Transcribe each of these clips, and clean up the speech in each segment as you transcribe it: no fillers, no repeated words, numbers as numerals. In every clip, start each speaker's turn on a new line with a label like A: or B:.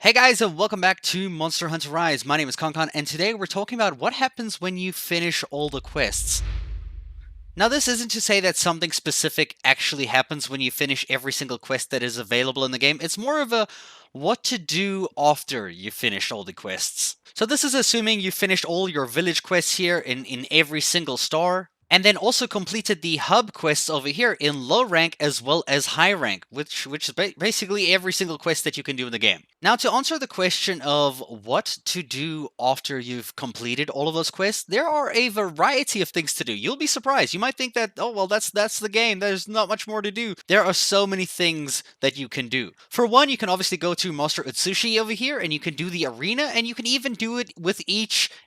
A: Hey guys, and welcome back to Monster Hunter Rise. My name is ConCon, and today we're talking about what happens when you finish all the quests. Now, this isn't to say that something specific actually happens when you finish every single quest that is available in the game. It's more of a what to do after you finish all the quests. So this is assuming you finished all your village quests here in every single star, and then also completed the hub quests over here in low rank as well as high rank, which is basically every single quest that you can do in the game. Now, to answer the question of what to do after you've completed all of those quests, there are a variety of things to do. You'll be surprised. You might think that, oh well, that's the game. There's not much more to do. There are so many things that you can do. For one, you can obviously go to Master Utsushi over here, and you can do the arena, and you can even do it with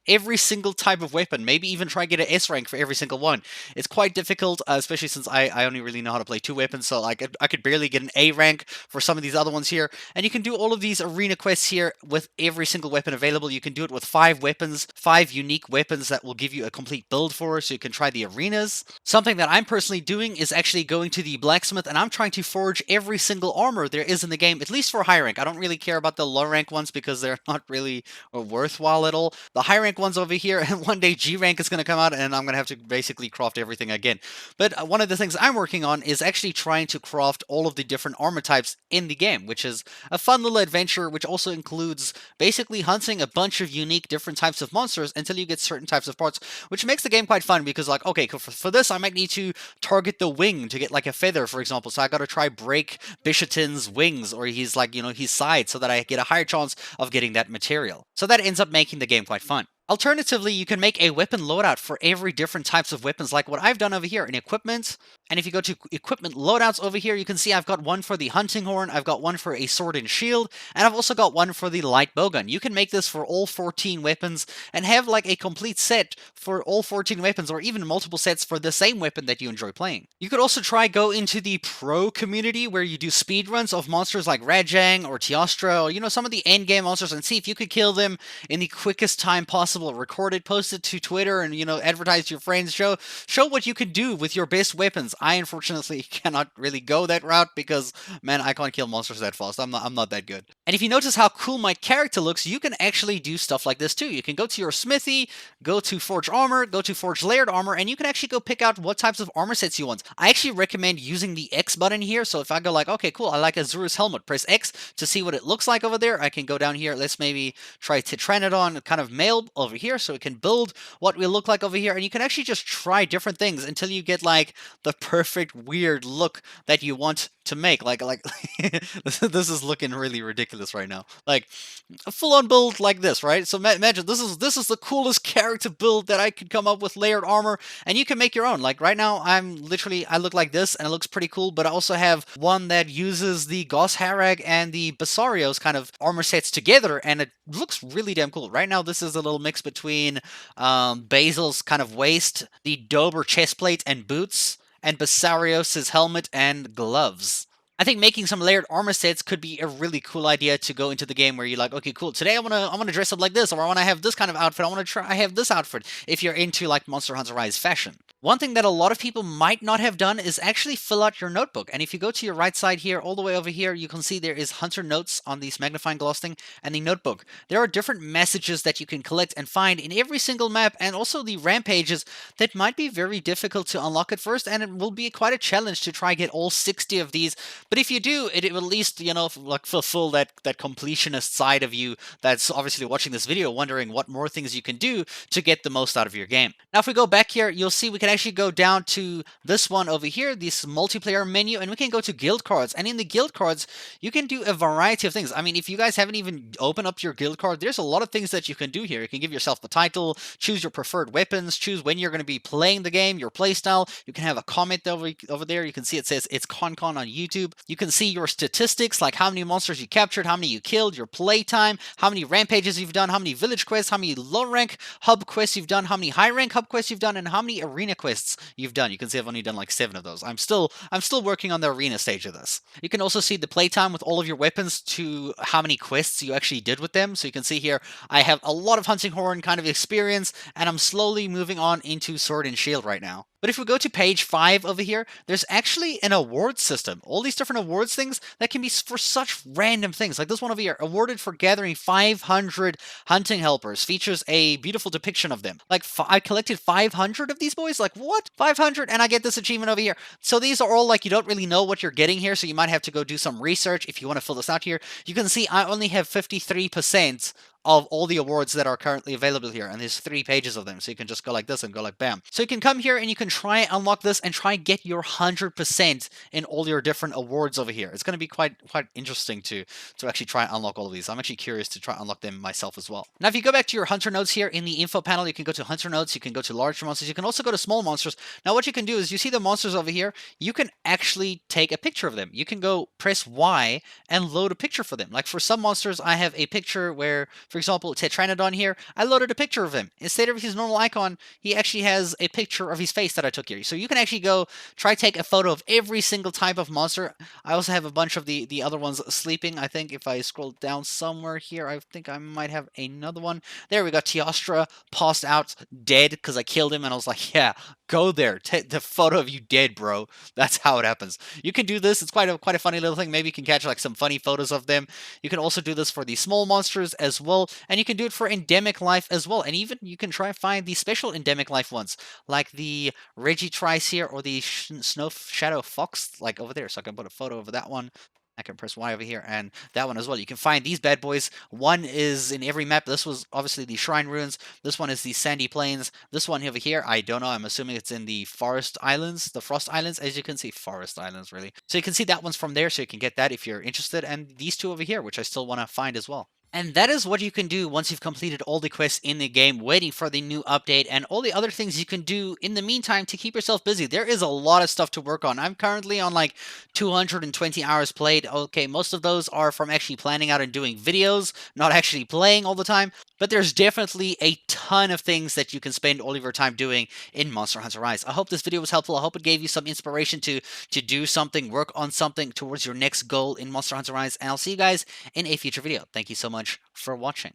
A: every single type of weapon. Maybe even try get an S rank for every single one. It's quite difficult, especially since I only really know how to play two weapons, so I could barely get an A rank for some of these other ones here. And you can do all of these arena quests here with every single weapon available. You can do it with 5 weapons, 5 unique weapons that will give you a complete build for, so you can try the arenas. Something that I'm personally doing is actually going to the blacksmith, and I'm trying to forge every single armor there is in the game, at least for high rank. I don't really care about the low rank ones because they're not really worthwhile at all. The high rank ones over here, and one day G rank is going to come out, and I'm going to have to basically craft everything again. But one of the things I'm working on is actually trying to craft all of the different armor types in the game, which is a fun little adventure, which also includes basically hunting a bunch of unique different types of monsters until you get certain types of parts, which makes the game quite fun because, like, okay, for this I might need to target the wing to get like a feather, for example. So I got to try break Bishatin's wings or he's like, his side, so that I get a higher chance of getting that material. So that ends up making the game quite fun. Alternatively, you can make a weapon loadout for every different types of weapons, like what I've done over here in equipment. And if you go to equipment loadouts over here, you can see I've got one for the hunting horn, I've got one for a sword and shield, and I've also got one for the light bowgun. You can make this for all 14 weapons and have like a complete set for all 14 weapons, or even multiple sets for the same weapon that you enjoy playing. You could also try go into the pro community where you do speedruns of monsters like Rajang or Teostra, or some of the end game monsters, and see if you could kill them in the quickest time possible. Record it, post it to Twitter, and advertise to your friends. Show what you can do with your best weapons. I unfortunately cannot really go that route because, man, I can't kill monsters that fast. I'm not that good. And if you notice how cool my character looks, you can actually do stuff like this too. You can go to your smithy, go to forge armor, go to forge layered armor, and you can actually go pick out what types of armor sets you want. I actually recommend using the X button here. So if I go like, okay, cool, I like Azura's helmet, press X to see what it looks like over there. I can go down here. Let's maybe try Tetranodon kind of male over here, so it can build what we look like over here, and you can actually just try different things until you get like the perfect weird look that you want to make. Like this is looking really ridiculous right now, like a full-on build like this, right? So imagine this is the coolest character build that I could come up with, layered armor, and you can make your own. Like right now I look like this, and it looks pretty cool, but I also have one that uses the Gauss Harag and the Basarios kind of armor sets together, and it looks really damn cool. Right now this is a little mix between Basil's kind of waist, the Dober chestplate and boots, and Basarios' helmet and gloves. I think making some layered armor sets could be a really cool idea to go into the game where you're like, okay, cool, today I wanna dress up like this, or I wanna have this kind of outfit, I have this outfit, if you're into like Monster Hunter Rise fashion. One thing that a lot of people might not have done is actually fill out your notebook. And if you go to your right side here, all the way over here, you can see there is Hunter Notes on this magnifying glass thing and the notebook. There are different messages that you can collect and find in every single map, and also the rampages that might be very difficult to unlock at first, and it will be quite a challenge to try get all 60 of these. But if you do, it will at least, like fulfill that completionist side of you that's obviously watching this video wondering what more things you can do to get the most out of your game. Now, if we go back here, you'll see we can actually go down to this one over here, this multiplayer menu, and we can go to guild cards. And in the guild cards, you can do a variety of things. I mean, if you guys haven't even opened up your guild card, there's a lot of things that you can do here. You can give yourself the title, choose your preferred weapons, choose when you're going to be playing the game, your playstyle. You can have a comment over there. You can see it says it's ConCon on YouTube. You can see your statistics, like how many monsters you captured, how many you killed, your playtime, how many rampages you've done, how many village quests, how many low rank hub quests you've done, how many high rank hub quests you've done, and how many arena quests you've done. You can see I've only done like 7 of those. I'm still working on the arena stage of this. You can also see the playtime with all of your weapons to how many quests you actually did with them. So you can see here I have a lot of hunting horn kind of experience, and I'm slowly moving on into sword and shield right now. But if we go to page 5 over here, there's actually an award system. All these different awards things that can be for such random things. Like this one over here, awarded for gathering 500 hunting helpers, features a beautiful depiction of them. Like I collected 500 of these boys. Like what? 500, and I get this achievement over here. So these are all like you don't really know what you're getting here, so you might have to go do some research if you want to fill this out here. You can see I only have 53% of all the awards that are currently available here, and there's 3 pages of them, so you can just go like this and go like bam. So you can come here and you can try unlock this and try get your 100% in all your different awards over here. It's going to be quite interesting to actually try and unlock all of these. I'm actually curious to try and unlock them myself as well. Now if you go back to your hunter notes here in the info panel, you can go to hunter notes, you can go to large monsters, you can also go to small monsters. Now what you can do is you see the monsters over here, you can actually take a picture of them. You can go press Y and load a picture for them. Like for some monsters, I have a picture where, for example, Tetranodon here, I loaded a picture of him. Instead of his normal icon, he actually has a picture of his face that I took here. So you can actually go try take a photo of every single type of monster. I also have a bunch of the other ones sleeping. I think if I scroll down somewhere here, I think I might have another one. There we go. Teostra passed out dead because I killed him, and I was like, yeah, go there. Take the photo of you dead, bro. That's how it happens. You can do this. It's quite a funny little thing. Maybe you can catch like some funny photos of them. You can also do this for the small monsters as well, and you can do it for endemic life as well. And even you can try and find the special endemic life ones, like the Regitrice here or the Snow Shadow Fox, like over there. So I can put a photo of that one. I can press Y over here, and that one as well. You can find these bad boys. One is in every map. This was obviously the Shrine Ruins. This one is the Sandy Plains. This one over here, I don't know. I'm assuming it's in the Forest Islands, the Frost Islands. As you can see, Forest Islands, really. So you can see that one's from there, so you can get that if you're interested. And these two over here, which I still want to find as well. And that is what you can do once you've completed all the quests in the game, waiting for the new update, and all the other things you can do in the meantime to keep yourself busy. There is a lot of stuff to work on. I'm currently on like 220 hours played. Okay, most of those are from actually planning out and doing videos, not actually playing all the time. But there's definitely a ton of things that you can spend all of your time doing in Monster Hunter Rise. I hope this video was helpful. I hope it gave you some inspiration to do something, work on something towards your next goal in Monster Hunter Rise. And I'll see you guys in a future video. Thank you so much for watching.